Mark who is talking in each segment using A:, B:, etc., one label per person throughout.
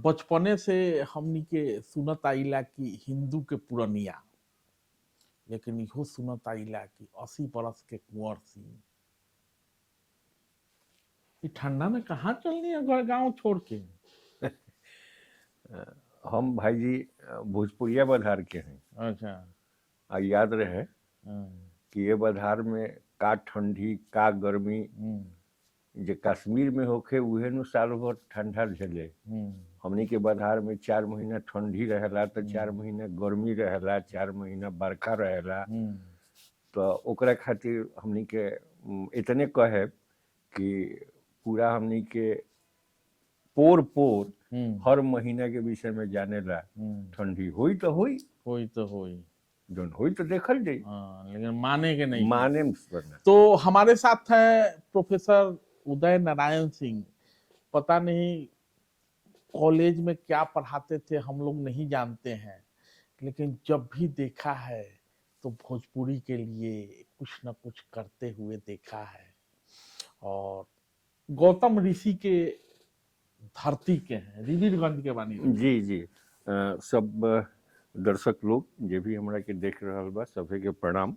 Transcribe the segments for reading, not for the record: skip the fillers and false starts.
A: बचपने से हमनी के सुनत आइला कि हिंदू के पुरनिया, लेकिन इहो सुनत आइला कि 80 बरस के कुंवर सिंह ई ठंडा में कहाँ चलनी है घर गांव छोड़ के।
B: हम भाई जी भोजपुरिया बधार के हैं।
A: अच्छा।
B: आ याद रहे
A: हाँ,
B: कि ये बधार में का ठंडी का गर्मी जे कश्मीर में होखे उहे नु साल भर ठंडा झेले। हमनी के बधार में 4 महीना ठंडी रहेला तो 4 महीना गर्मी रहेला, 4 महीना बरखा रहेला। तो ओकरा खातिर हमनी के इतने कहे कि पूरा हमनी के पोर पोर हर महीना के विषय में जानेला। ठंडी हुई तो हुई, जौन हुई तो देखल जाई।
A: लेकिन माने के नहीं,
B: माने
A: तो हमारे साथ है प्रोफेसर उदय नारायण सिंह। पता नहीं कॉलेज में क्या पढ़ाते थे हम लोग नहीं जानते हैं, लेकिन जब भी देखा है तो भोजपुरी के लिए कुछ न कुछ करते हुए देखा है। और गौतम ऋषि के धरती के हैं, रिवीरगंज के बानी।
B: जी जी सब दर्शक लोग जे भी हमरा के देख रहल बा सभे के प्रणाम।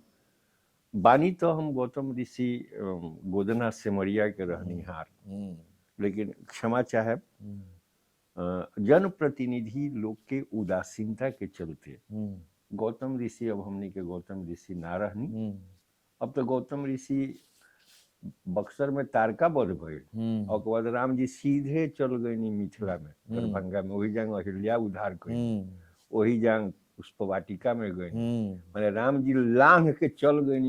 B: बानी तो हम गौतम ऋषि गोदना सेमरिया के रहनिहार, लेकिन क्षमा चाहे जनप्रतिनिधि लोग के उदासीनता के चलते गौतम ऋषि अब हमने के गौतम ऋषि ना रहनी। अब तो गौतम ऋषि बक्सर में तारका बध भइल और बाद राम जी सीधे चल गए मिथिला में, दरभंगा में। वही जंग अहिल्या उद्धार कई, वही जंग पुष्पवाटिका में गए। माने राम जी लांघ के चल गए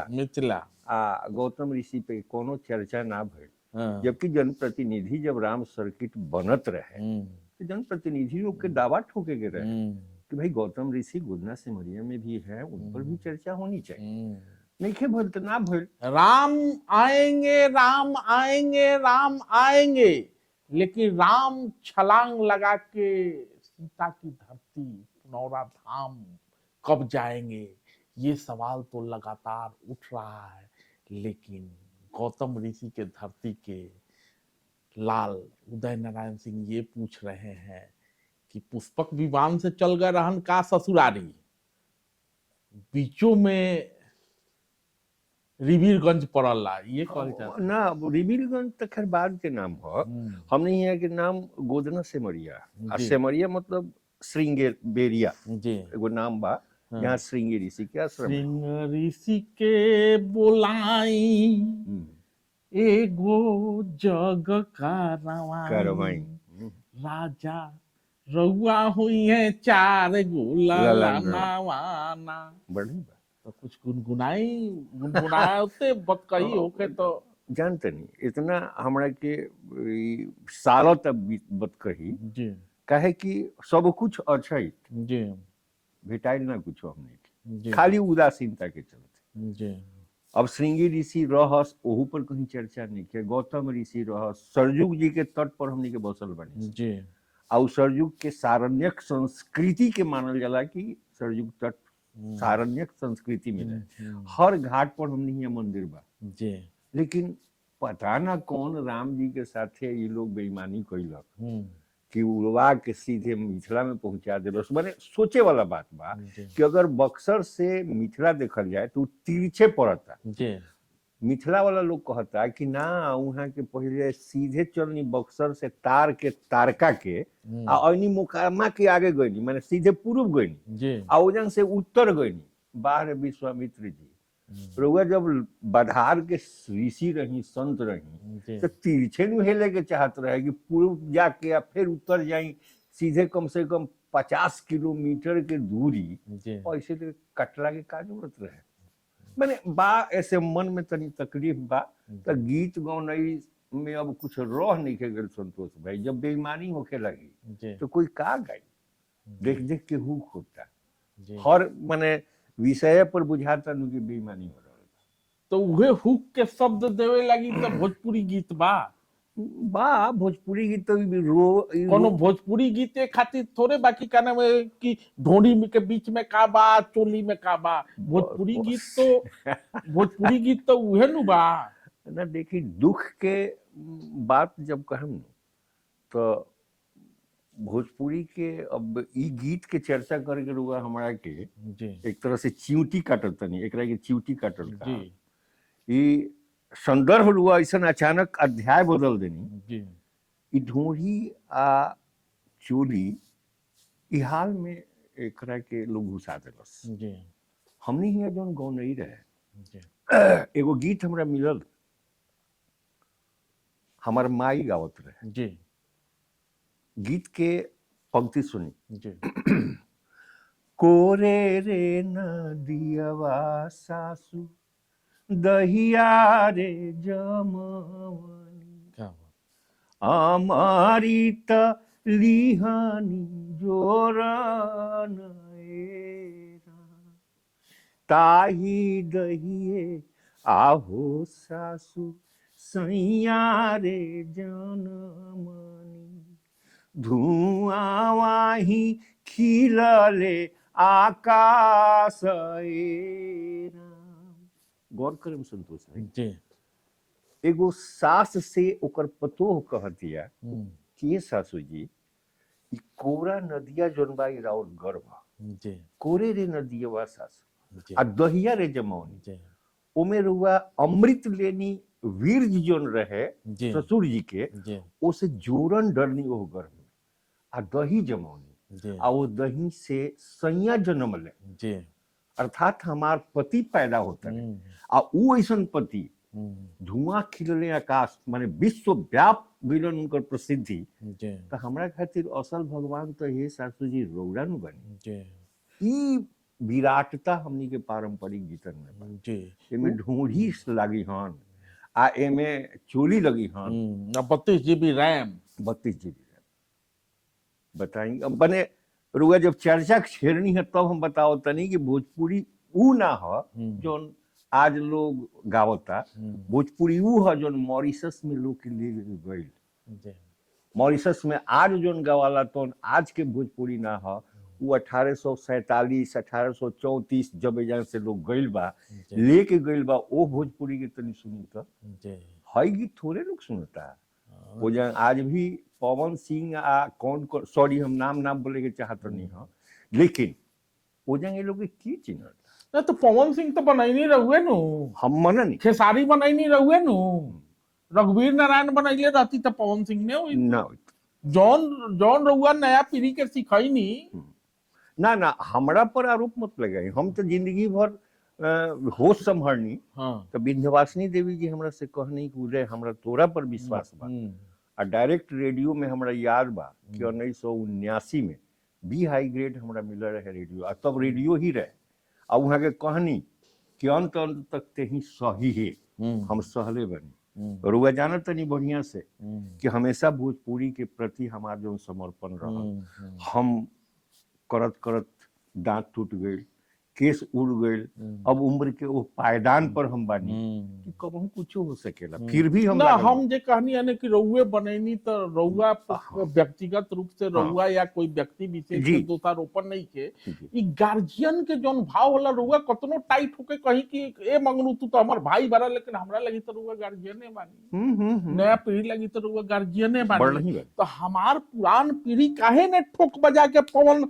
B: मिथिला आ गौतम ऋषि पे कोनो चर्चा ना भइल। जबकि जनप्रतिनिधि जब राम सर्किट बनत रहे तो जनप्रतिनिधि लोग के दावा ठोके के रहे कि भाई गौतम ऋषि गोदना सिमरिया में भी है, उन पर भी चर्चा होनी चाहिए। नहीं भइल तो ना भइल।
A: राम आएंगे, राम आएंगे, राम आएंगे, लेकिन राम छलांग लगा के सीता की धरती पुनौरा धाम कब जाएंगे, ये सवाल तो लगातार उठ रहा है। लेकिन गौतम ऋषि के धरती के लाल उदय नारायण सिंह ये पूछ रहे हैं कि पुष्पक विमान से चल गए रहन का ससुरारी, बीचों में रिवीरगंज पड़ला, ये कहल
B: ना। रिवीरगंज तो खैर बाद के नाम हो, हमने यहाँ के नाम गोदना सेमरिया। सेमरिया मतलब श्रृंगेर बेरिया एगो नाम बा, यहाँ श्रृंगी ऋषि के आश्रम।
A: श्रृंग ऋषि के बोलाई एगो जग कारवाई, राजा रउआ हुई है 4 ललनावाना।
B: बढ़िया
A: तो कुछ गुनगुनाए होते बत कही होके तो
B: जानते नहीं। इतना हमरा के सालों तक बत कही कहे कि सब कुछ अच्छा जी भेटाइल ना कुछ हमने, खाली उदासीनता के चलते। अब श्रृंगी ऋषि रहस ओहू पर कहीं चर्चा नहीं के। गौतम ऋषि रहस सरजुग जी के तट पर हमने के बसल बनी और सरजुग के सारण्यक संस्कृति के मानल जाला कि सरजुग तट सारण्यक संस्कृति में हर घाट पर हमने यहाँ मंदिर बा। लेकिन पता ना कौन राम जी के साथे ये लोग बेईमानी कैलक कि उड़वा के सीधे मिथिला में पहुंचा दिलस। माने सोचे वाला बात बा कि अगर बक्सर से मिथिला देखल जाए तो तिरछे पड़ता। मिथिला वाला लोग कहता कि ना वहाँ के पहले सीधे चलनी बक्सर से तार के तारका के आनी मुकामा के आगे गईनी, माने सीधे पूर्व गईनी आ ओजन से उत्तर गईनी। बाहर विश्वामित्र जी रउआ जब बधार के ऋषि रही, संत रही, तो तिरछे हेले के चाहत रहे कि पूर्व जाके या फिर उत्तर जाई, सीधे कम से कम 50 किलोमीटर के दूरी ऐसे तो कटला के का जरूरत रहे। मैंने बा ऐसे मन में तनी तकलीफ बा। तो गीत गौनई में अब कुछ रह नहीं के गल संतोष भाई। जब बेईमानी होके लगी तो कोई का गाई, देख देख के हुक होता। हर माने विषय पर बुझाता नु कि बेईमानी हो रहा।
A: तो उहे हुक के शब्द देवे लगी तो भोजपुरी गीत बा
B: भोजपुरी गीत तो
A: कोनो भोजपुरी गीते खातिर थोड़े बाकी कहना में कि ढोंडी के बीच में का बा, चोली में का बा। भोजपुरी गीत तो उहे नु बा
B: ना। देखी दुख के बात जब कहम तो भोजपुरी के अब ई गीत के चर्चा करके रुआ हमारा के
A: जी
B: एक तरह से चिंटी काटल तनी एकरा के चिंटी काटल का
A: जी
B: ई संदर्भ रुआ ऐसा अचानक अध्याय बदल देनी
A: जी
B: ई ढोरी आ चोली ई हाल में एकरा के लोग घुसा देलस।
A: जी
B: हमनी हियां जौन गौ नहीं रहे
A: जी
B: एगो गीत हमरा मिलल हमार माई गावत रहे
A: जी
B: गीत के पंक्ति सुनी
A: जी
B: कोरे रे नदियावा सासू दहिया रे जमवनी
A: क्या बात
B: हमारी त लिहानी जोरन ताही दहिए आहो सासू सैया रे जनमनी धुआं वाही खिलले आकाश गौर करम संतोष है
A: जी
B: एगो सास से ओकर पतोह कहतिया कि ये सासू जी ई कोरा नदिया जोन बा ई राउर गर्भ
A: जी
B: कोरे रे नदिया सासू
A: जी
B: आ दहिया रे जमौनी
A: जी
B: ओमे रुआ अमृत लेनी वीर जोन रहे
A: जी
B: ससुर जी के
A: जी
B: ओसे जोरन डरनी ओ गर्भ में आ दही जमौनी
A: जी
B: आ वो दही से सैया जन्म ले
A: जी
B: अर्थात हमार पति पैदा होता है आ ऊ ऐसन पति धुआं खिलने आकाश माने विश्वव्याप मिलन उनकर प्रसिद्धि
A: जी
B: तो हमरा खातिर असल भगवान तो ये सासू जी रौरा नु बनी
A: जी
B: ई विराटता हमनी के पारंपरिक गीतन में बा।
A: जी
B: एमे ढूंढी लगी हन आ एमे चोली लगी हन
A: 32 GB रैम
B: 32 GB बताई अब बने रुआ जब चर्चा छेड़नी है तब हम बताओ तनी कि भोजपुरी ऊ ना हो जोन आज लोग गावता भोजपुरी ऊ है जोन मॉरिशस में लोग के लिए गईल
A: जी
B: मॉरिशस में आज जोन गवाला तो आज के भोजपुरी ना हो वो 1847 1834 जब एजान से लोग गईल बा लेके गईल बा ओ भोजपुरी के तनी सुनी तो
A: जी
B: हई गीत थोड़े लोग सुनता वो जन आज भी पवन सिंह आ कौन सॉरी हम नाम बोले के चाहत नहीं हो लेकिन वो जन ये लोग की चिन्हता
A: ना तो पवन सिंह तो बनाई नहीं रहुए नु
B: हम मन नहीं
A: खेसारी बनाई नहीं रहुए नु रघुवीर नारायण बनाइले रहती तो पवन सिंह ने हुई
B: ना
A: जॉन जॉन रहुआ नया पीढ़ी के सिखाई नहीं
B: ना ना हमरा पर आरोप मत लगाई हम तो जिंदगी भर होश संभरनी
A: हाँ
B: तो विंध्यवासिनी देवी जी हमरा से कहनी कि उदय हमरा तोरा पर विश्वास बा आ डायरेक्ट रेडियो में हमरा याद बा कि 1979 में बी हाई ग्रेड हमरा मिल रहे रेडियो आ तब रेडियो ही रहे आ वहाँ के कहनी कि अंत अंत तक ते ही सही है हम सहले बनी रुआ जानत तनी बढ़िया से कि हमेशा भोजपुरी के प्रति हमार जो समर्पण रहा हम करत करत दांत टूट गए केस उड़ गए अब उम्र के वो पायदान पर हम बानी कि कबहू कुछ हो सकेला फिर भी हम
A: ना हम जे कहनी है कि रउए बनैनी तो रउआ व्यक्तिगत रूप से रउआ या कोई व्यक्ति विशेष के दोषारोपण नहीं के ई गार्जियन के जोन भाव होला रउआ कतनो टाइट होके कहीं कि ए मंगनू तू तो हमर भाई बड़ा लेकिन हमरा लगी तो रउआ गार्जियने बानी नया पीढ़ी लगी तो रउआ गार्जियने बानी तो हमार पुरान पीढ़ी काहे ने ठोक बजा के पवन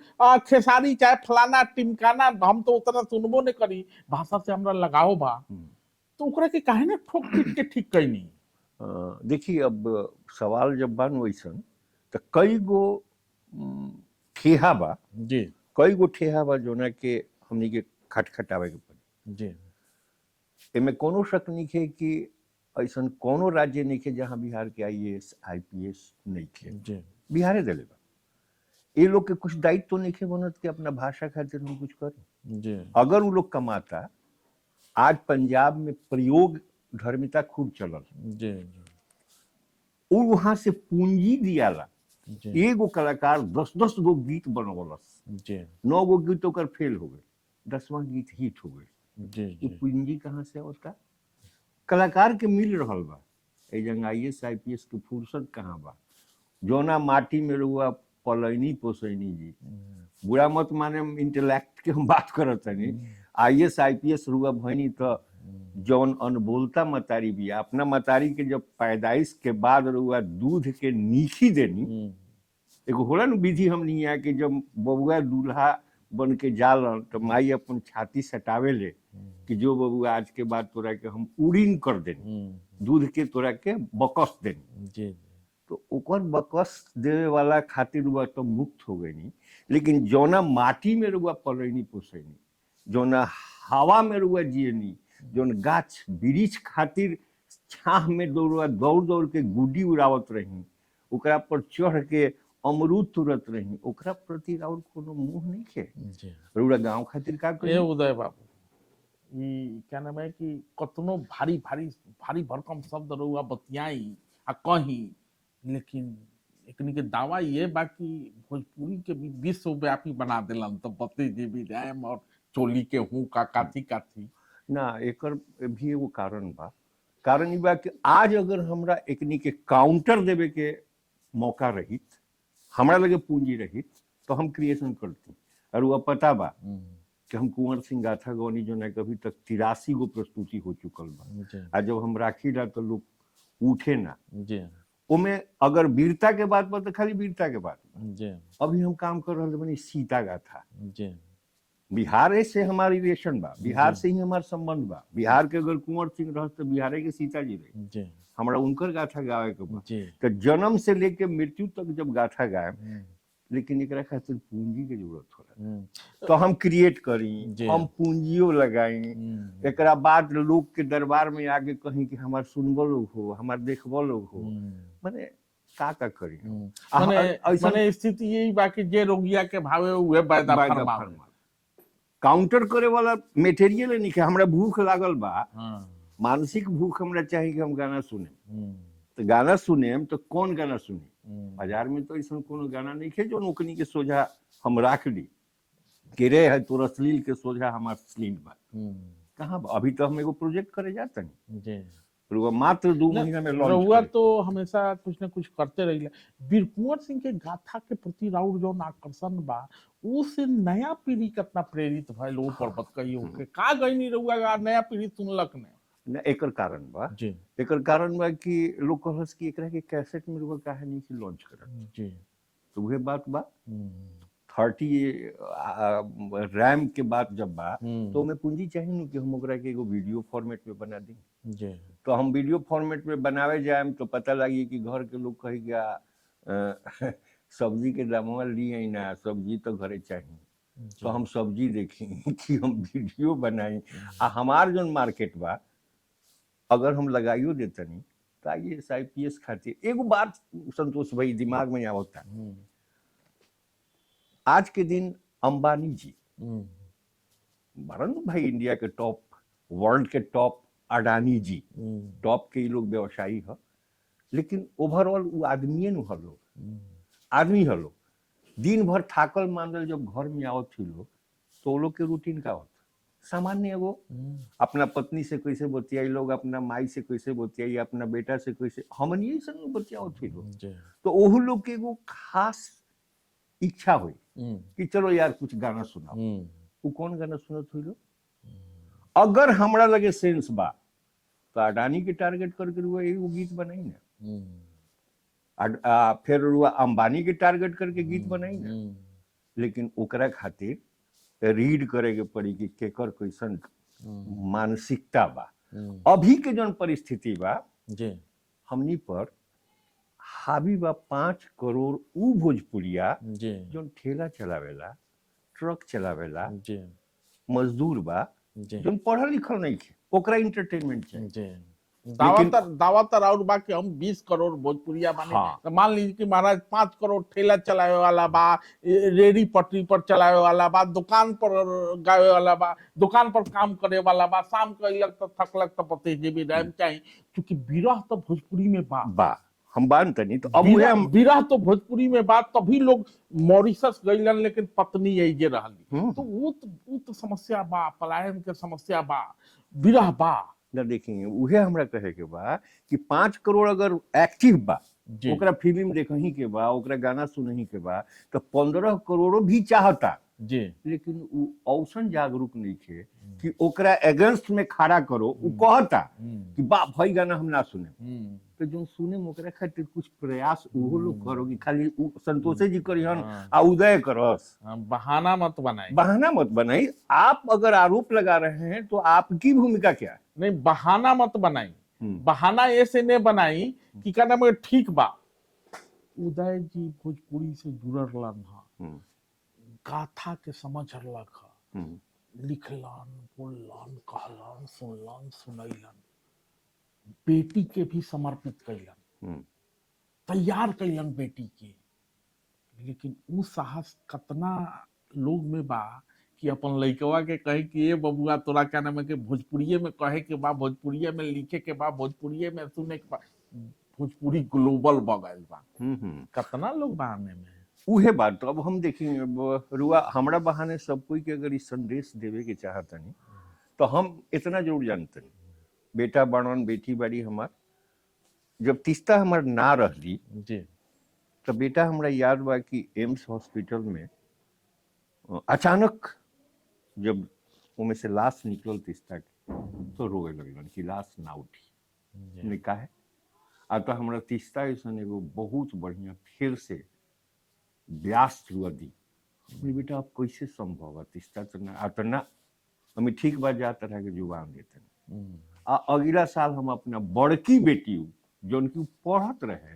A: खेसारी चाहे फलाना टिमकाना हम तो उतना सुनबो ने करी भाषा से हमरा लगाओ बा तो ओकरा के काहे ने ठोक पीट के ठीक कई नहीं
B: देखिए अब सवाल जब बन वैसन तो कई गो ठेहा बा
A: जी
B: कई गो ठेहा बा जोना के हमनी के खटखटावे के पड़ी
A: जी
B: एमे कोनो शक नहीं है कि ऐसन कोनो राज्य नहीं है जहाँ बिहार के IAS IPS नहीं है
A: जी
B: बिहारे दिले बा ये लोग के कुछ दायित्व तो नहीं है बनत कि अपना भाषा खातिर हम कुछ करें
A: जी
B: अगर वो लोग कमाता आज पंजाब में प्रयोग धर्मिता खूब चलल
A: जी
B: और वहां से पूंजी दियाला
A: जी
B: एगो कलाकार 10-10 गो गीत बनवलस
A: जी
B: 9 गो गीत ओकर फेल हो गए 10वां गीत हिट हो गए
A: जी
B: वो पूंजी कहाँ से होता कलाकार के मिल रहल बा ए जंग IAS IPS के फुर्सत कहाँ बा जोना माटी में रुआ पलैनी पोसैनी जी बुरा मत माने इंटेलेक्ट के हम बात करत नहीं IAS IPS रुआ भैनी तो जौन अनबोलता मतारी भी अपना मतारी के जब पैदाइश के बाद रुआ दूध के नीखी देनी एगो होला न विधि हमनी यहाँ कि जब बबुआ दूल्हा बन के जालन तो माई अपन छाती सटावे ले कि जो बबुआ आज के बाद तोरा के हम उड़ीन कर देनी, दूध के तोरा के बकस देनी।
A: जी
B: तो ओकर बकस देवे वाला खातिर रुआ तो मुक्त हो गई नहीं, लेकिन जौना माटी में रुआ पलैनी पोसैनी, जौना हवा में रुआ जियनी, जौन गाछ वृक्ष खातिर छाह में दौड़ दौड़ के गुड्डी उड़ावत रही, ओकरा पर चढ़ के अमरूद तुरत रही, ओकरा प्रति और कोनो मुंह नहीं के। रुआ गांव खातिर का
A: ए उदय बाबू, ई क्या नाम है कि कतनो भारी भारी भारी भरकम शब्द रुआ बतियाई आ कही, लेकिन एकनी के दावा ये बाकी भोजपुरी के भी विश्वव्यापी बना दिलन तो बते जी भी रैम और चोली के हूँ का काथी काथी
B: ना। एकर भी एगो कारण बा। कारण ई बा कि आज अगर हमरा एकनी के काउंटर देवे के मौका रहित, हमरा लगे पूंजी रहित, तो हम क्रिएशन करती। और वो पता बा कि हम कुंवर सिंह गाथा गौनी जो ना कभी तक 83 गो प्रस्तुति हो चुकल बा। आज जब हम राखी ला तो लोग उठे ना। उमे अगर वीरता के बात बा तो खाली वीरता के बात बा। अभी हम काम कर रहे बनी सीता गाथा। बिहार से हमारी रिलेशन बा, बिहार से ही हमार संबंध बा। बिहार के अगर कुंवर सिंह रह तो बिहार के सीता जी रहे, हमारा उनकर गाथा गावे के बा। तो जन्म से लेके मृत्यु तक जब गाथा गाए, लेकिन एकरा खातिर पूंजी के जरूरत होला। तो हम क्रिएट करी, हम पूंजियो लगाई, एकरा बाद लोग के दरबार में आगे कहीं कि हमार सुनबो लोग हो, हमार देखबो लोग हो, माने का करी।
A: माने स्थिति यही बाकी जे रोगिया के भावे हुए वायदा फरमावे।
B: काउंटर करे वाला मटेरियल नहीं कि हमरा भूख लागल बा, मानसिक भूख हमरा चाहिए कि हम गाना सुने। तो गाना सुने तो कौन गाना सुने? बाजार में तो ऐसा कोनो गाना नहीं है जो नौकरी के सोझा हम राख ली कि रे है तो अश्लील के सोझा हमार अश्लील बा। कहाँ अभी तो हम एगो प्रोजेक्ट करे जाते हैं, मात्र 2 महीना में लॉन्च
A: हुआ। तो हमेशा कुछ न कुछ करते रही। वीर कुंवर सिंह के गाथा के प्रति राउर जो आकर्षण बा, उससे नया पीढ़ी कितना प्रेरित भइल वो पर बताइयो के का गईनी रहुआ नया पीढ़ी सुनलक ने
B: ना। एकर कारण बा जी, एकर कारण बा कि लोग कहलस कि एकरा के कैसेट में रुआ काहे नहीं कि लॉन्च करत जी। तो वह बात बा 30 रैम के बाद जब बा तो मैं पूंजी चाहिए कि हम ओकरा के एगो वीडियो फॉर्मेट में बना दी जी। तो हम वीडियो फॉर्मेट में बनावे जाए तो पता लगी कि घर के लोग कही गया सब्जी के दामवा लिए ना, सब्जी तो घरे चाहिए। तो हम सब्जी देखी कि हम वीडियो बनाई। आ हमार जो मार्केट बा अगर हम लगाइयो देते नहीं तो IAS IPS खातिर एगो बात संतोष भाई दिमाग में आवता। आज के दिन अंबानी जी बरन भाई इंडिया के टॉप, वर्ल्ड के टॉप, अडानी जी टॉप के लोग व्यवसायी है, लेकिन ओवरऑल वो आदमी न हलो, आदमी हलो। दिन भर थाकल मांदल जब घर में आवत थी लोग तो लोग के रूटीन का होता सामान्य वो अपना पत्नी से कैसे बतियाई लोग, अपना माई से कैसे बतियाई, अपना बेटा से कैसे, हमन यही सब बतियावत थी लोग। तो ओहू लोग के एगो खास इच्छा हुई कि चलो यार कुछ गाना सुनाओ। वो कौन गाना सुनत हुई लोग? अगर हमरा लगे सेंस बा तो अडानी के टारगेट करके रुआ एगो गीत बनाई ना, फिर रुआ अंबानी के टारगेट करके गीत बनाई ना। लेकिन ओकरा खातिर रीड करे के पड़ी कि केकर कैसन मानसिकता बा, अभी के जन परिस्थिति बा जी हमनी पर हावी बा 5 करोड़ ऊ भोजपुरिया जो ठेला चलावेला, ट्रक चलावेला, मजदूर बा जो पढ़ल लिखल नहीं है, ओकरा एंटरटेनमेंट चाहिए।
A: दावातर और बा कि हम 20 करोड़ भोजपुरिया बानी। हाँ। तो मान लीजिए कि महाराज 5 करोड़ ठेला चलावे वाला बा, रेडी पटरी पर चलावे वाला बा, दुकान पर गावे वाला बा, दुकान पर काम करे वाला बा, शाम को अइलक तो थकलक तो पते जे भी रैम चाहिए, क्योंकि विरह तो भोजपुरी में बा
B: हम बांधते नहीं। तो अब
A: विरह तो भोजपुरी में बात तभी लोग मॉरिशस गइलन लेकिन पत्नी ऐजे रहली। तो वो तो समस्या बा, पलायन के समस्या बा, विरह बा
B: ना। देखेंगे उहे हमरा कहे के बा कि 5 करोड़ अगर एक्टिव बा, ओकरा फिल्म देखही के बा, ओकरा गाना सुनही के बा, तो 15 करोड़ भी चाहता जी। लेकिन वो औसन जागरूक नहीं थे कि ओकरा अगेंस्ट में खड़ा करो। वो कहता कि बा भाई गाना हम ना सुने, तो जो सुने मोकरा खातिर कुछ प्रयास वो लोग करो कि खाली संतोषे जी करिहन
A: हाँ।
B: आ उदय करस।
A: बहाना मत बनाई।
B: बहाना मत बनाई। आप अगर आरोप लगा रहे हैं तो आपकी भूमिका क्या है?
A: नहीं, बहाना मत बनाई। बहाना ऐसे नहीं बनाई कि क्या नाम है, ठीक बा उदय जी भोजपुरी से जुड़ल गाथा के समझ लख लिखलन, बोलन, कहलन, सुनलन, सुनैलन, बेटी के भी समर्पित कैलन, तैयार कैलन बेटी के। लेकिन उ साहस कतना लोग में बा कि अपन लइकवा के कहे कि ये बबुआ तोरा क्या नाम है कि भोजपुरिये में कहे के बा, भोजपुरिये में लिखे के बा, भोजपुरिये में सुने के बा। भोजपुरी ग्लोबल बगल बा। कतना लोग बा में
B: उहे बात। तो अब हम देखेंगे रुआ हमरा बहाने सब कोई के अगर इस संदेश देवे के चाहतनी तो हम इतना जरूर जानते बेटा बड़न बेटी बड़ी हमार जब तीस्ता हमार ना रहली
A: जी
B: तो बेटा हमरा याद बा कि एम्स हॉस्पिटल में अचानक जब उनमें से लाश निकल तीस्ता के तो रोए लगलन कि लाश ना उठी। ने कहा है आ तो हमरा तीस्ता ऐसा एगो बहुत बढ़िया फिर से ब्यास हुआ दी। बेटा आप कैसे संभव है तीस्ता तो ना हमें ठीक बात जा तरह के जुबान देते अगला साल हम अपना बड़की बेटी जो उनकी पढ़त रहे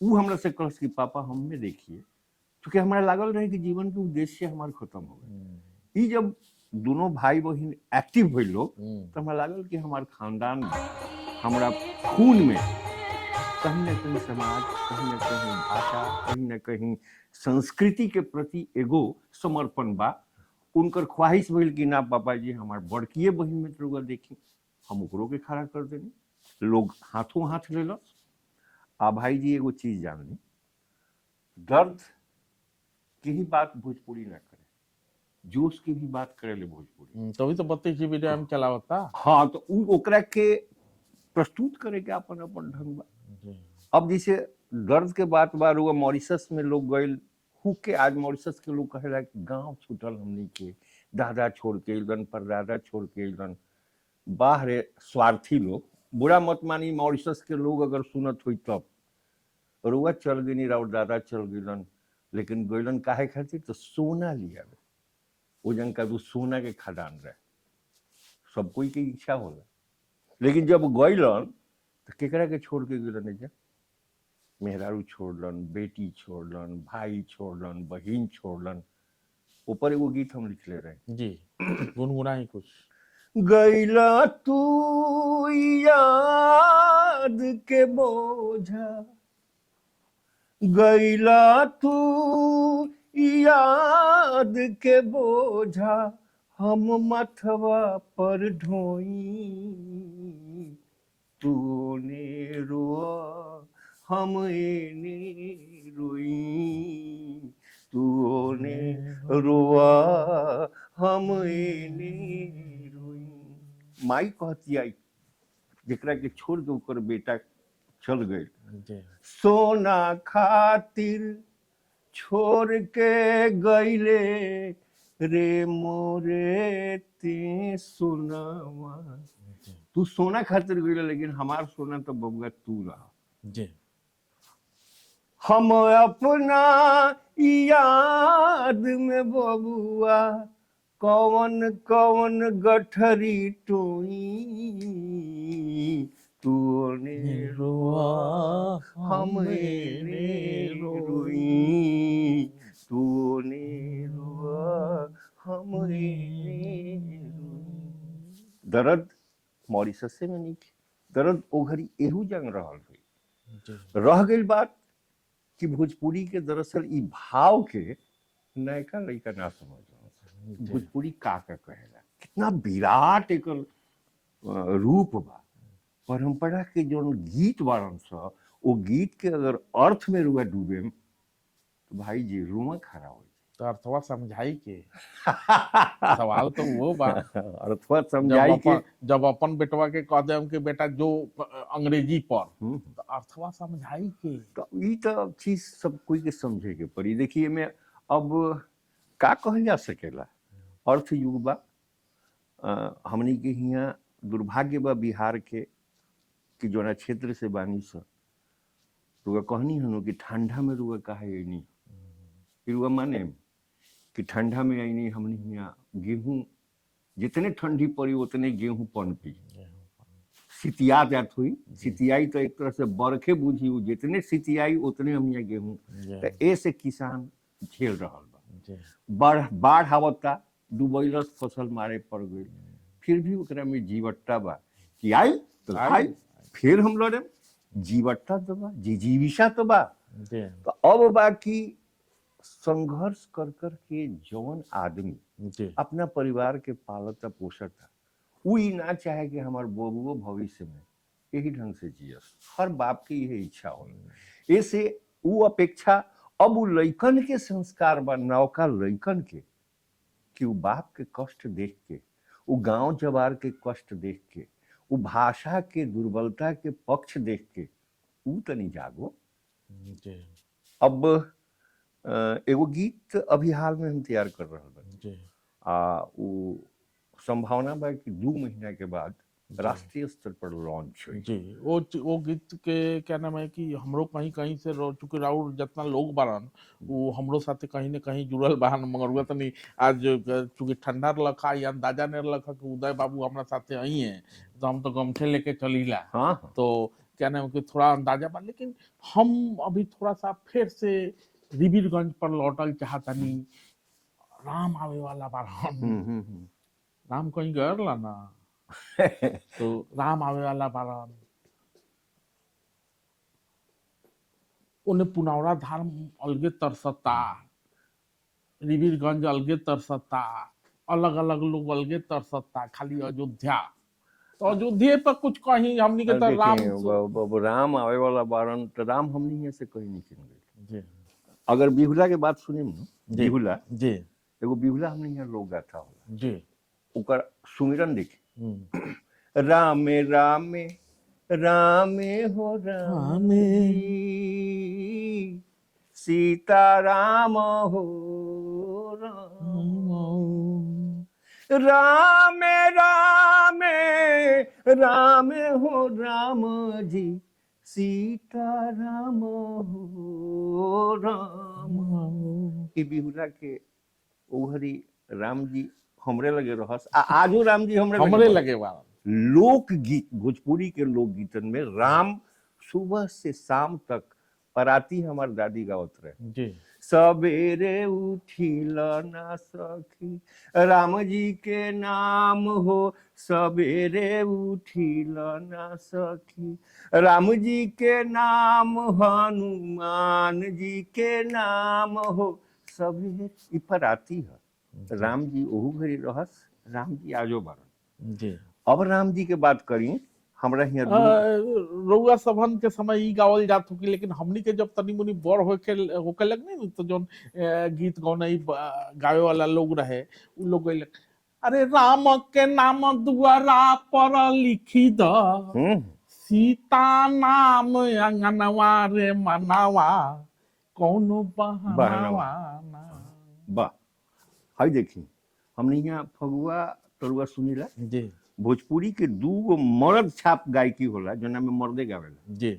B: वो हमरा से कह कि पापा हम में देखिए क्योंकि हमारा लागल रहे कि जीवन के उद्देश्य हमारे खत्म हो गए। ये जब दोनों भाई बहन एक्टिव हुए लोग तो हमारा लागल कि हमारे खानदान में हमारा खून में कहीं ना कहीं समाज, कहीं ना कहीं भाषा, कहीं ना कहीं संस्कृति के प्रति एगो समर्पण बा। उनकर ख्वाहिश भइल कि ना पापा जी हमार बड़किए बहन में तो देखी हम ओकरो के खड़ा कर देनी। लोग हाथों हाथ ले आ भाई जी एगो चीज जान ली दर्द की ही बात भोजपुरी ना करे, जोश की भी बात करे ले भोजपुरी।
A: तभी तो 32 GB रैम चलावता।
B: हाँ तो ओकरा के प्रस्तुत करे के अपन अपन ढंग बा। अब जैसे दर्द के बात बार हुआ मॉरिशस में लोग गए हुक के आज मॉरिशस के लोग कहेला कि गांव छूटल हमनी के दादा छोड़ के अइलन परदादा छोड़ के अइलन बाहर स्वार्थी लोग। बुरा मत मानी मॉरिशस के लोग अगर सुनत हुई तब रुआ चल गई राउर दादा चल गइलन लेकिन गइलन काहे खातिर तो सोना लिया वो जन का तो सोना के खदान रहे सब कोई की इच्छा होला। लेकिन जब गइलन तो केकरा के छोड़ के गइलन जा मेहरारू छोड़लन, बेटी छोड़लन, भाई छोड़लन, बहन छोड़लन। ऊपर एगो गीत हम लिखले रहे
A: जी गुनगुनाई कुछ।
B: गैला तू याद के बोझा, गैला तू याद के बोझा हम मथवा पर ढोई तूने रोआ हम एने रोई तूने रोआ हम एने रोई। माई कहती आई जेकरा के छोड़ के ओकर बेटा चल गए सोना खातिर छोड़ के गईले रे मोरे ते सोनावा। तू सोना खातिर गईले लेकिन हमार सोना तो बबुआ तू रहा।
A: जी
B: हम अपना याद में बबुआ कौन कौन गठरी टोई तूने रोआ हम ने रोई तूने रोआ हम ने रोई। दर्द मॉरिशस में नहीं दर्द ओघरी एहू जंग रहल हुई रह गई बात कि भोजपुरी के दरअसल ई भाव के नयका लइका ना समझ भोजपुरी का कहेला कितना विराट एक रूप बा। परंपरा के जो गीत बारन सा वो गीत के अगर अर्थ में रुआ डूबे तो भाई जी रुआ खड़ा हो
A: तो अर्थवा समझाई के सवाल तो वो बा
B: अर्थवा समझाई के
A: जब अपन बेटवा के कह दे कि बेटा जो अंग्रेजी पर तो अर्थवा समझाई के
B: तो ई तो चीज सब कोई के समझे के पड़ी। देखिए मैं अब का कहल जा सकेला अर्थ युग बा हमनी के हियाँ दुर्भाग्य बा बिहार के कि जोना क्षेत्र से बानी सा रुआ कहनी हनु कि ठंडा में रुआ काहे नहीं रुआ माने कि ठंडा में आई नहीं हमने यहाँ गेहूं जितने ठंडी पड़ी उतने गेहूं पनपी सितिया जात हुई सितियाई तो एक तरह से बरखे बुझी जितने सितियाई उतने हम यहाँ गेहूं तो ऐसे किसान झेल रहा बा बाढ़ आवता डूबैलस फसल मारे पड़ गई फिर भी ओकरा में जीवटता बा कि आई तो आई फिर हम लड़े जीवटता तो बा जीविका तो बा तो अब बाकी संघर्ष कर कर के जौन आदमी अपना परिवार के पालता पोषता वो ही ना चाहे कि हमारे बबुओ भविष्य में यही ढंग से जियस हर बाप की यही इच्छा हो ऐसे वो अपेक्षा अब वो लइकन के संस्कार बा नौका लइकन के कि वो बाप के कष्ट देख के वो गांव जवार के कष्ट देख के वो भाषा के दुर्बलता के पक्ष देख के वो तनी जागो। अब एगो गीत अभी हाल में हम तैयार कर रहे हैं वो संभावना बा कि 2 महीना के बाद राष्ट्रीय स्तर पर लॉन्च हुई
A: जी वो गीत के क्या नाम है कि हमरो कहीं कहीं से चूंकि राउर जितना लोग बारन वो हमरो साथे कहीं न कहीं जुड़ल बाहन मगर हुआ तनी आज चूंकि ठंडा रखा या अंदाजा नहीं रखा कि उदय बाबू हमारा साथे आई हैं तो हम तो गमछे लेके चलीला।
B: हाँ।
A: तो क्या नाम है कि थोड़ा अंदाजा बा लेकिन हम अभी थोड़ा सा फिर से रिबीरगंज पर लौटल चाहतनी राम आवे वाला बारन राम कहीं गए ना तो राम आवे वाला बारन उन्हें पुनौरा धाम अलगे तरसता रिबीरगंज अलगे तरसता अलग अलग लोग अलगे तरसता खाली अयोध्या तो अयोध्या पर कुछ कहीं हमनी के तो
B: राम आवे वाला बारन तो राम हमनी यहाँ से कहीं नहीं चिन गए। अगर बिहुला के बात सुने ना बिहुला
A: जी
B: एगो बिहुला हमने यहाँ लोग गाथा होला
A: जी
B: ओकर सुमिरन देखी रामे रामे रामे हो रामे सीता राम हो रामे रामे रामे हो राम जी सीता राम हो राम ई बिहुला के ओहरी राम जी हमरे लगे रहस आजो राम जी हमरे
A: लगे बा
B: लोकगीत भोजपुरी के लोकगीतन में राम सुबह से शाम तक पराती हमार दादी गावत रहे
A: जी
B: सवेरे उठिल ना सखी राम जी के नाम हो सवेरे उठिल ना सखी राम जी के नाम हनुमान जी के नाम हो सवेरे ई पराती है राम जी ओहू घड़ी रहस राम जी आजो बारन
A: जी।
B: अब राम जी के बात करी हमरा यहाँ
A: रउआ सभन के समय ई गावल जात होकी लेकिन हमनी के जब तनी मुनी बड़ होके लगने तो जोन गीत गौनई गावे वाला लोग रहे उ लोग गइल अरे राम के नाम दुआरा पर लिखी द सीता नाम अंगनवा रे मनावा कौनो बहावा
B: बा हाय देखी हमने यहाँ फगुआ तरुआ सुनीला
A: जी
B: भोजपुरी के 2 मर्द छाप गायकी होला जोना में मर्दे गावेला
A: जी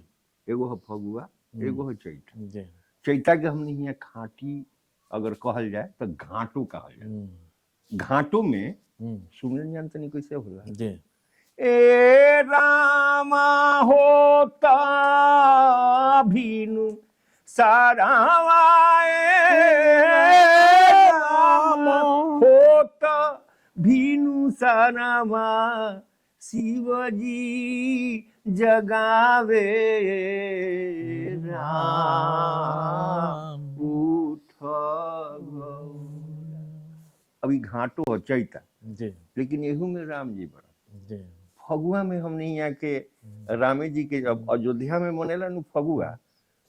B: एगो है फगुआ एगो है चैत
A: जी
B: चैता के हमने यहाँ खाटी अगर कहल जाए तो घाटो कहल जाए घाटो में सुनने जानते नहीं कैसे होला
A: जी
B: ए रामा होता भीनु सारावाए राम होता भीनु सारावा शिवजी जगावे राम उठ अभी घाटो हो चैता
A: जी
B: लेकिन एहू में राम जी बड़ा
A: जी
B: फगुआ में हमने यहाँ के रामे जी के जब अयोध्या में मनेला नु फगुआ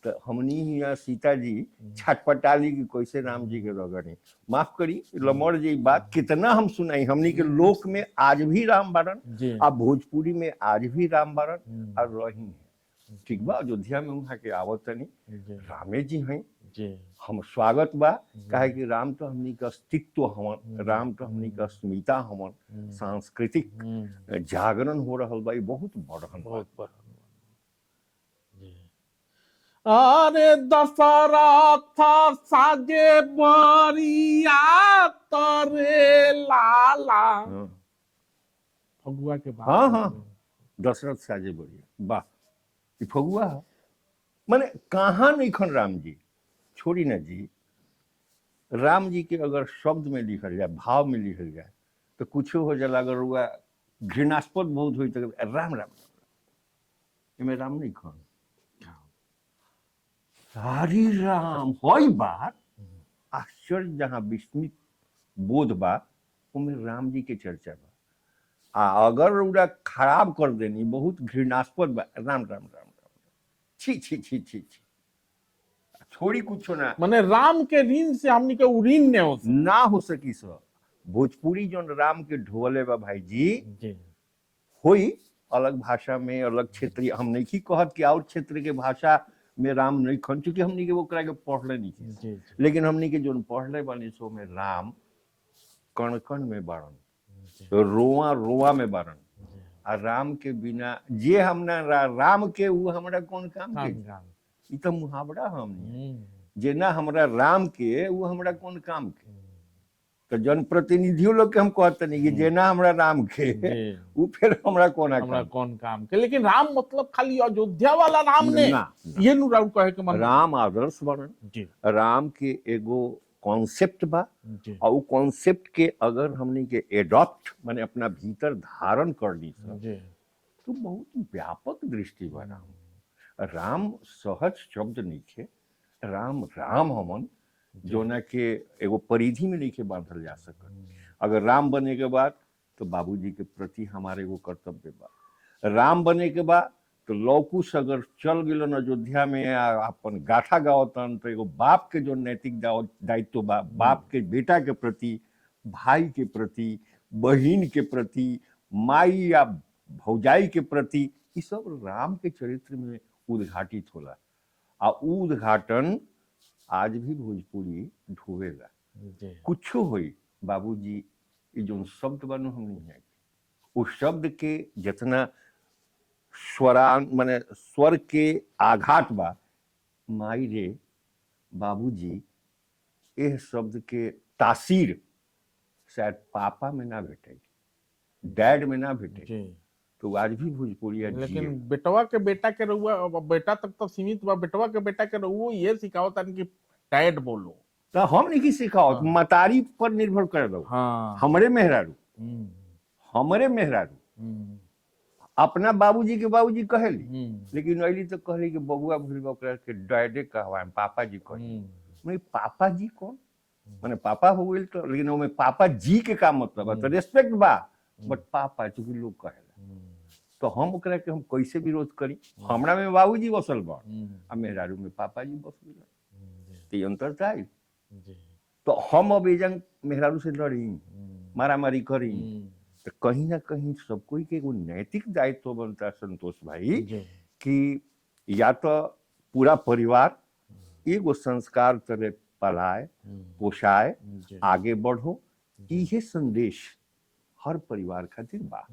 B: तो हमनी यहाँ सीता जी छटपटाली की कैसे राम जी के रगड़े माफ करी लमर जी बात कितना हम सुनाई हमनी के लोक में आज भी राम बारन और भोजपुरी में आज भी राम बारन और रही है ठीक बा अयोध्या में वहाँ के आवतनी रामे जी हैं हम स्वागत बा काहे कि राम तो हमनी का अस्तित्व हमन राम तो हमनी का अस्मिता हमन सांस्कृतिक जागरण हो रहा बा बहुत बड़हन
A: बहुत बड़ा अरे दशरथ साजे बरिया तरे लाला।
B: हाँ
A: फगुआ के बाद
B: हाँ हाँ, दशरथ साजे बढ़िया वाह, ई फगुआ है। माने कहाँ नहीं खन राम जी, छोड़ी ना जी, राम जी के अगर शब्द में लिखल जाए, भाव में लिखल जाए, तो कुछ हो जाला। अगर हुआ घृणास्पद बहुत हुई तो राम राम, इनमें राम नहीं खन, हरि राम होई बात। आश्चर्य जहाँ विस्मित बोध बा, उनमें राम जी के चर्चा बा। अगर उड़ा खराब कर देनी, बहुत घृणास्पद बा, राम राम राम राम, छी छी छी छी छी, छोड़ी कुछ ना,
A: माने राम के ऋण से हमनी के ऋण
B: ना हो सकी। सर भोजपुरी जो राम के ढोले बा भाई जी, होई अलग भाषा में, अलग क्षेत्रीय, हम नहीं की कहत कि और क्षेत्र के भाषा में राम नहीं खन, चूंकि हमनी के वो करा के पढ़ले नहीं की, लेकिन हमनी के जो पढ़ले बानी सो में राम कण कण में बाड़न, रोआ रोआ में बाड़न। आ राम के बिना जे हमना राम के वो हमरा कौन काम के, ई तो मुहावरा हमनी, जे ना हमरा राम के वो हमरा कौन काम के। तो जनप्रतिनिधियों लोग के हम कहते नहीं कि जे ना हमरा राम के वो फिर हमरा कौन
A: काम के। लेकिन राम मतलब खाली अयोध्या वाला राम ने
B: ना,
A: ये नु राउर कहे के मन,
B: राम आदर्श वर्णन, राम के एगो कॉन्सेप्ट बा, और वो कॉन्सेप्ट के अगर हमने के एडॉप्ट माने अपना भीतर धारण कर ली तो बहुत व्यापक दृष्टि बा। राम सहज शब्द नहीं थे, राम राम हमन जो ना के एगो परिधि में नहीं के बांधल जा सकत। अगर राम बने के बाद तो बाबूजी के प्रति हमारे एगो कर्तव्य बा। राम बने के बाद तो लौकुश अगर चल गए अयोध्या में अपन गाथा गावतन, तो एगो बाप के जो नैतिक दायित्व बा, बाप के बेटा के प्रति, भाई के प्रति, बहिन के प्रति, माई या भौजाई के प्रति, ये सब राम के चरित्र में उद्घाटित होला। आ उद्घाटन आज भी भोजपुरी ढोवेला। कुछ होई बाबूजी, ये जो शब्द बनो हम नहीं है, उस शब्द के जितना स्वरान माने स्वर के आघात बा, माई रे बाबूजी, यह शब्द के तासीर शायद पापा में ना भेटे, डैड में ना भेटे, तो आज भी भोजपुरी है।
A: लेकिन बेटवा के बेटा के रहुआ, बेटा तक तो सीमित बा, बेटवा के बेटा के रहुआ ये सिखावता कि डैड बोलो,
B: तो हम नहीं सिखाओ। हाँ। मतारी पर निर्भर कर दो। हाँ। हमरे मेहरारू, हमरे मेहरारू अपना बाबूजी के बाबूजी कहली, लेकिन अली तो कहली कि बबुआ भूल के डैडे कहवा, पापा जी कहली। मैं पापा जी कौन, माने पापा हो गई तो, लेकिन वो में पापा जी के का मतलब है, तो रेस्पेक्ट बा, बट पापा चूंकि लोग कहेला, तो हम ओकरा के हम कैसे विरोध करी। हमरा में बाबूजी बसल बा, आ मेहरारू में पापा जी बस गए, अंतर था। तो हम अब एजंग मेहरारू से लड़ी, मारामारी करी, तो कहीं ना कहीं सब कोई के एगो नैतिक दायित्व बनता संतोष भाई, कि या तो पूरा परिवार एगो संस्कार तरह पलाए पोषाए, आगे बढ़ो, ये संदेश हर परिवार खातिर बा।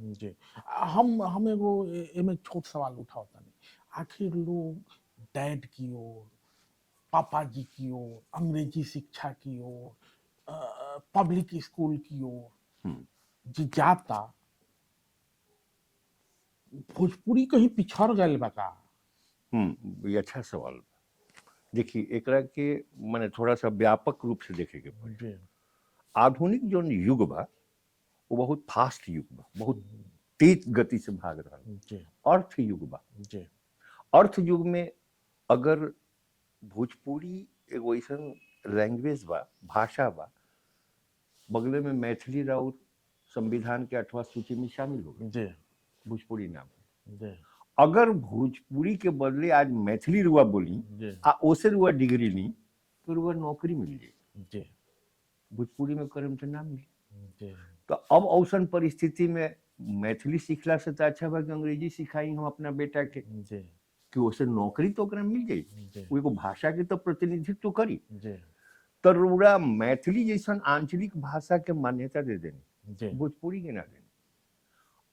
A: हम एगो एमे छोट सवाल उठावता नहीं, आखिर लोग डैड की ओर, पापा जी की ओर, अंग्रेजी शिक्षा की ओर, पब्लिक स्कूल की ओर जी जाता, भोजपुरी कहीं पिछड़ गए बा का?
B: ये अच्छा सवाल। देखिए एकरा के माने थोड़ा सा व्यापक रूप से देखे के पड़े। आधुनिक जो युग बा वो बहुत फास्ट युग बा, बहुत तेज गति से भाग रहा। अर्थ युग बा, अर्थ युग में अगर भोजपुरी एगो ऐसा लैंग्वेज बा, भाषा बा, बगले में मैथिली राउर संविधान के 8वां सूची में शामिल हो गए, भोजपुरी नाम। अगर भोजपुरी के बदले आज मैथिली रुआ बोली आ ओसे रुआ डिग्री ली, तो रुआ नौकरी मिल जाए, भोजपुरी में करम तो ना मिले। तो अब औसन परिस्थिति में मैथिली सीखला से तो अच्छा बा कि अंग्रेजी सिखाई हम अपना बेटा के, कि उसे नौकरी तो मिल जाए, वो भाषा के तो प्रतिनिधित्व तो करी। तो रुआ मैथिली जैसा आंचलिक भाषा के मान्यता दे देनी, भोजपुरी के ना देनी।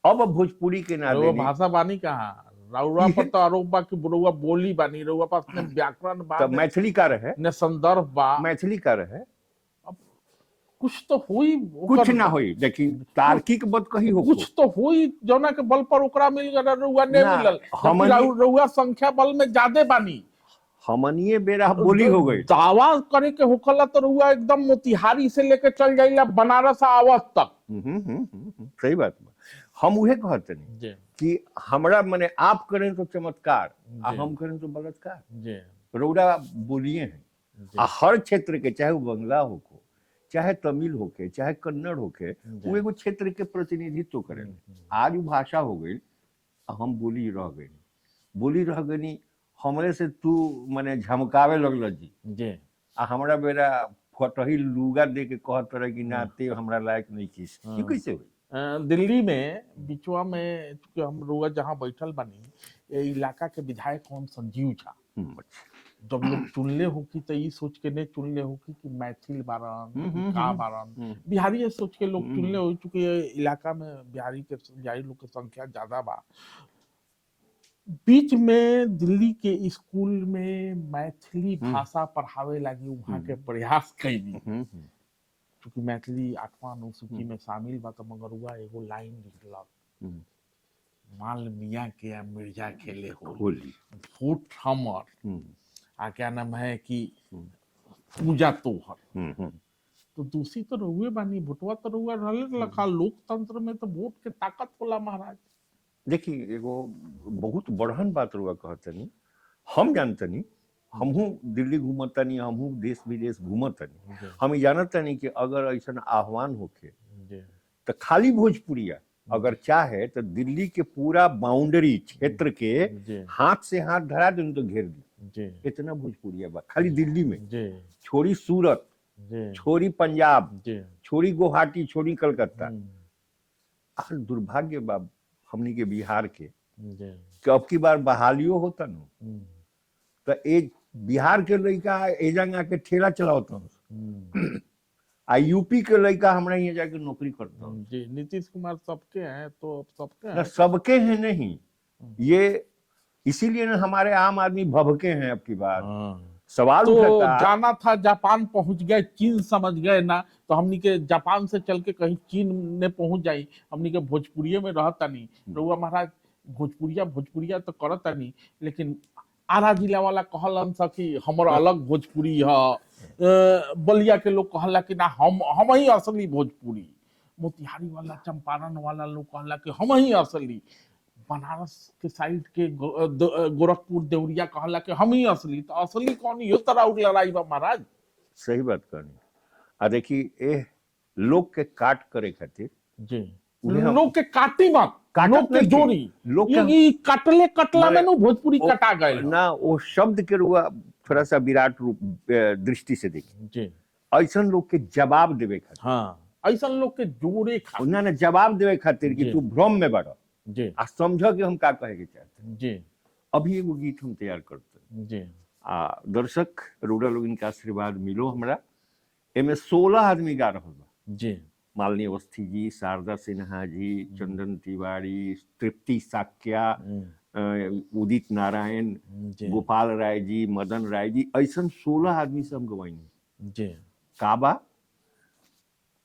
B: अब भोजपुरी के ना देनी,
A: भाषा बानी कहाँ, रउआ पर तो आरोप बा कि रउआ बोली बानी, रउआ पास ने व्याकरण बा,
B: तो मैथिली का रहे,
A: ने संदर्भ बा,
B: मैथिली का रहे,
A: अब कुछ तो हुई,
B: कुछ ना हुई। देखिए तार्किक बात कही हो,
A: कुछ तो हुई जौना के बल पर ओकरा मिल गया, रउआ ने
B: ना,
A: मिलल, जबकि रउआ संख्या बल में ज्यादा बानी।
B: हमनिए बेरा बोली हो गई।
A: दावा करे के होखला तो रउआ एकदम मोतिहारी से लेके चल जाइला बनारस आवत तक।
B: सही बात बा। हम उहे कहते नहीं कि हमरा मने आप करें तो चमत्कार, हम करें तो बलात्कार। रउरा बोलिए हैं, हर क्षेत्र के, चाहे वो बंगला होको, चाहे तमिल होके, चाहे कन्नड़ होके, वो एगो क्षेत्र के प्रतिनिधित्व करें। आज वो भाषा हो गई, हम बोली रह गई, हमरे से तू मने झमकावे लगल जी, आ हमरा बेरा फटही लुगा दे के कहत रहे कि ना ते हमरा लायक नहीं किस। ये कैसे हुई?
A: दिल्ली में बिचवा में हम रुआ जहाँ बैठल बनी, ये इलाका के विधायक कौन संजीव झा, जब लोग चुनले हो कि तो ये सोच के नहीं चुनले हो कि मैथिल बारन का बारन बिहारी सोच के लोग चुनले हो, चूंकि इलाका में बिहारी लोग की संख्या ज्यादा बा। बीच में दिल्ली के स्कूल में मैथिली भाषा पढ़ावे लगी वहां के प्रयास कैली, क्योंकि मैथिली 8वां अनुसूची में शामिल बा, तो मगर हुआ एगो लाइन लिखलक, माल मियाँ के मिर्जा खेले होली, वोट हमर, आ क्या नाम है कि पूजा तोहर। तो दूसरी तो रहुए बानी, भोटवा तो रहुआ रहले लखा। लोकतंत्र में तो वोट के ताकत होला महाराज।
B: देखिए एगो बहुत बढ़न बात रुआ कहतनी, हम जानतनी, हमहू दिल्ली घूमतनी, हमहू देश विदेश घूमतनी, हम जानतनी कि अगर ऐसा आह्वान होके तो खाली भोजपुरिया अगर चाहे तो दिल्ली के पूरा बाउंड्री क्षेत्र के हाथ से हाथ धरा दे तो घेर दी। इतना भोजपुरिया बा खाली दिल्ली में, छोड़ी सूरत, छोड़ी पंजाब, छोड़ी गुवाहाटी, छोड़ी कलकत्ता। दुर्भाग्य बा हमनी के बिहार के कि अब की बार बहालियो होता न तो एक बिहार के लड़का एजंग आके ठेला चलावता, आ यूपी के लड़का हमरा यहाँ जाके नौकरी करता।
A: जी नीतीश कुमार सबके हैं, तो सबके
B: हैं, सबके हैं नहीं, ये इसीलिए ना हमारे आम आदमी भभके हैं। अब की बार सवाल
A: तो जाना था, जापान पहुंच गए, चीन समझ गए ना, तो हमनी के जापान से चल के कहीं चीन ने पहुंच जाई, हमनी के भोजपुरिये में रहता नहीं। रउआ महाराज भोजपुरिया तो करता नहीं, लेकिन आरा जिला वाला कहलन सा कि हमारा अलग भोजपुरी है, बलिया के लोग कहला कि ना हम ही असली भोजपुरी, मोतिहारी वाला, चंपारण वाला लोग कहला कि हम ही असली, बनारस के साइड के गोरखपुर देवरिया कहला कि हम ही असली। तो असली कौन, यो तरह लड़ाई बा महाराज।
B: सही बात कहनी। आ देखी ए लोग के काट करे खातिर
A: जी, लोग के काटी मत, लोग के जोड़ी,
B: लोग
A: ये कटले कटला में नो भोजपुरी कटा गए
B: ना। वो शब्द के रुआ थोड़ा सा विराट रूप दृष्टि से देखी
A: जी,
B: ऐसा लोग के जवाब देवे खातिर,
A: हाँ ऐसा लोग के जोड़े खातिर,
B: ना जवाब देवे खातिर कि तू भ्रम में बढ़
A: जी,
B: आ समझ के हम का कहे के चाहते
A: जी।
B: अभी एगो गीत हम तैयार करते
A: जी,
B: दर्शक रूड़ा लोग इनका आशीर्वाद मिलो हमरा। एमे 16 आदमी गा रहा बा
A: जी,
B: मालिनी अवस्थी जी, शारदा सिन्हा जी, चंदन तिवारी, तृप्ति साक्या, उदित नारायण, गोपाल राय जी, मदन राय जी, ऐसा 16 आदमी से हम गवाइनी।
A: जी,
B: काबा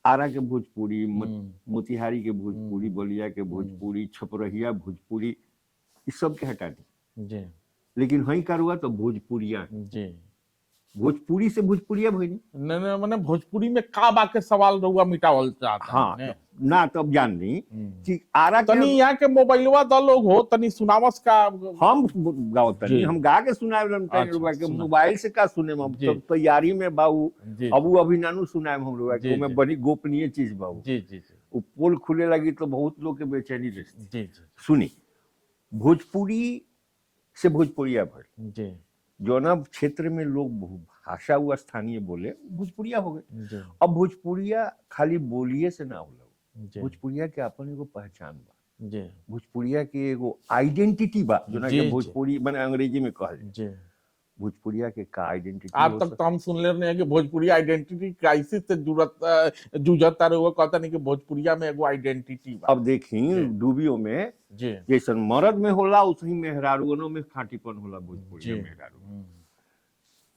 B: आरा के भोजपुरी, मोतिहारी के भोजपुरी, बलिया के भोजपुरी, छपरहिया भोजपुरी, इस सब के हटा दी
A: जी,
B: लेकिन वही का हुआ तो भोजपुरिया
A: जी,
B: भोजपुरी से भोजपुरिया भइनी।
A: नहीं मैंने भोजपुरी में काबा के सवाल रहुआ मिटावल चाहता।
B: हाँ ना तब जान ली कि आरा
A: तनी यहाँ के मोबाइलवा द लोग हो तनी सुनावस का
B: हम गाओ तनी हम गा के सुनाए के मोबाइल से का सुने हम तब तैयारी में बाबू अब अभी नानू सुनाए हम लोग में बड़ी गोपनीय चीज बाबू।
A: जी जी जी,
B: वो पोल खुले लगी तो बहुत लोग के बेचैनी रहती।
A: जी जी,
B: सुनी भोजपुरी से भोजपुरिया भर
A: जी,
B: जो ना क्षेत्र में लोग भाषा हुआ स्थानीय बोले भोजपुरिया हो गए। अब भोजपुरिया खाली बोलिए से ना होला, भोजपुरिया के अपन एगो पहचान बा, भोजपुरिया के एगो आइडेंटिटी बा जो ना के भोजपुरी माने अंग्रेजी में कहल। भोजपुरिया के का आइडेंटिटी
A: आज तक तो हम सुन ले रहे हैं कि भोजपुरी आइडेंटिटी क्राइसिस से जूझता रहे, कहता नहीं कि भोजपुरिया में एगो आइडेंटिटी बा।
B: अब देखी डूबियो में
A: जी
B: जैसन मर्द में होला उसी मेहरारूओं में खाटीपन होला भोजपुरिया मेहरारू।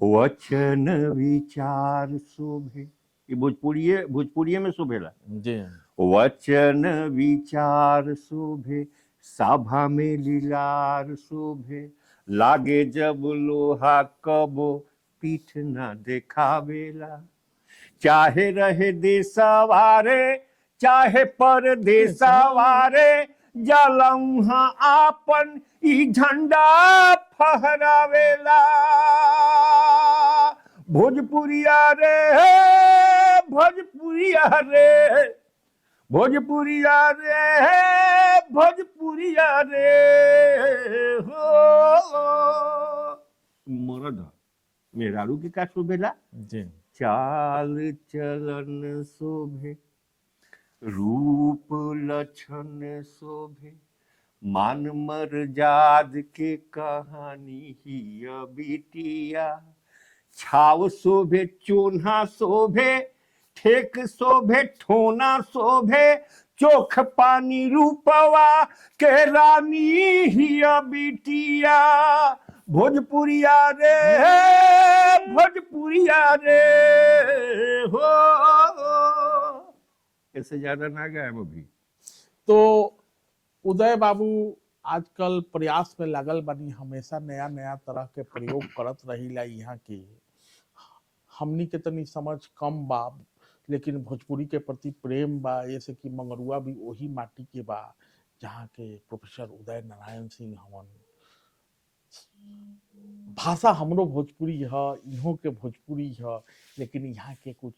B: वचन विचार शोभे, ये भोजपुरिये में शोभेला
A: जी।
B: वचन विचार शोभे, सभा में लीलार शोभे, लागे जब लोहा कबो पीठ न देखावेला। चाहे रहे देशवारे चाहे परदेशवारे, जलम्हा आपन ई झंडा फहरावेला। भोजपुरिया रे भोजपुरिया रे भोजपुरिया रे भोजपुरिया रे हो। मरद मेहरारू के का शोभेला
A: जी।
B: चाल चलन शोभे, रूप लक्षण शोभे, मान मर्याद के कहानी ही बिटिया। छाव शोभे चोन्हा शोभे, ठेक शोभे ठोना शोभे, चोख पानी रूपवा के रानी ही बिटिया। भोजपुरिया रे भोजपुरिया रे हो। ऐसे ज्यादा ना गए अभी।
A: तो उदय बाबू आजकल प्रयास में लागल बनी, हमेशा नया नया तरह के प्रयोग करत रहीला। यहाँ की हमनी के तनी समझ कम बा, लेकिन भोजपुरी के प्रति प्रेम बा। ऐसे कि मंगरुआ भी वही माटी के बा जहाँ के प्रोफेसर उदय नारायण सिंह हवन। भाषा हमरो भोजपुरी है, इहों के भोजपुरी है, लेकिन यहाँ के कुछ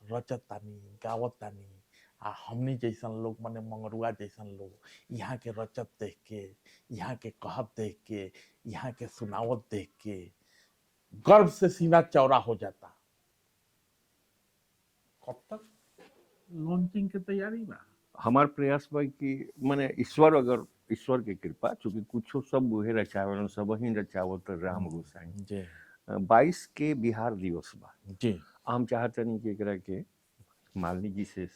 A: रचत तानी गावत तानी। आ हमनी जैसन लोग माने मंगरुआ जैसन लोग यहाँ के रचत देख के, यहाँ के कहत देख के, यहाँ के सुनावत देख के गर्व से सीना चौड़ा हो जाता। कब तक लॉन्चिंग की तैयारी बा?
B: हमार प्रयास बा कि माने ईश्वर, अगर ईश्वर के कृपा, चूंकि कुछ सब उहे रचावल, सब ही रचावत राम गोसाई जी। 22 के बिहार दिवस बा जी। हम चाहते नहीं कि एकरा के मालिनी जी से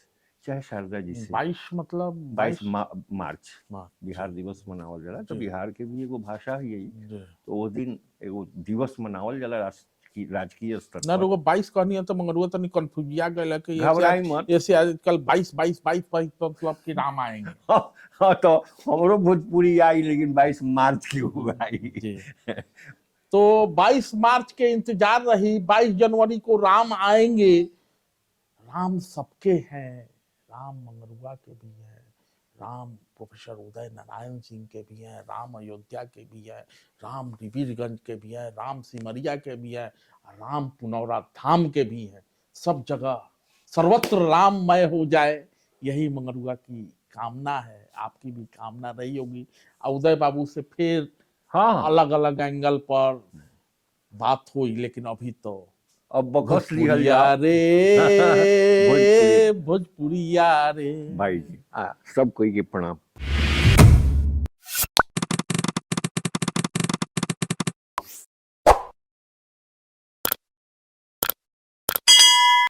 B: चाहे शारदा जी से
A: 22 मतलब
B: 22 मार्च बिहार दिवस मनावल जाला। तो बिहार के भी एगो भाषा है यही, तो वो दिन एगो दिवस मनावल जाला राजकीय स्तर
A: ना। लोग 22 कहनी है तो मंगरुआ तनी कंफ्यूजिया गया कि
B: घबराई मत,
A: ऐसे आजकल 22 मतलब कि नाम आएंगे।
B: हाँ तो हमरो भोजपुरी आई, लेकिन 22 मार्च की हो आई।
A: तो 22 मार्च के इंतजार रही। 22 जनवरी को राम आएंगे। राम सबके हैं, राम मंगरुआ के भी है, राम प्रोफेसर उदय नारायण सिंह के भी हैं, राम अयोध्या के भी है, राम रिवीरगंज के भी है, राम सिमरिया के भी है, राम पुनौरा धाम के भी है। सब जगह सर्वत्र राममय हो जाए, यही मंगरुआ की कामना है। आपकी भी कामना रही होगी। उदय बाबू से फिर अलग अलग एंगल पर बात हुई, लेकिन अभी तो
B: अब
A: भोजपुरिया रे भोजपुरिया रे
B: भाई जी। सब कोई के प्रणाम।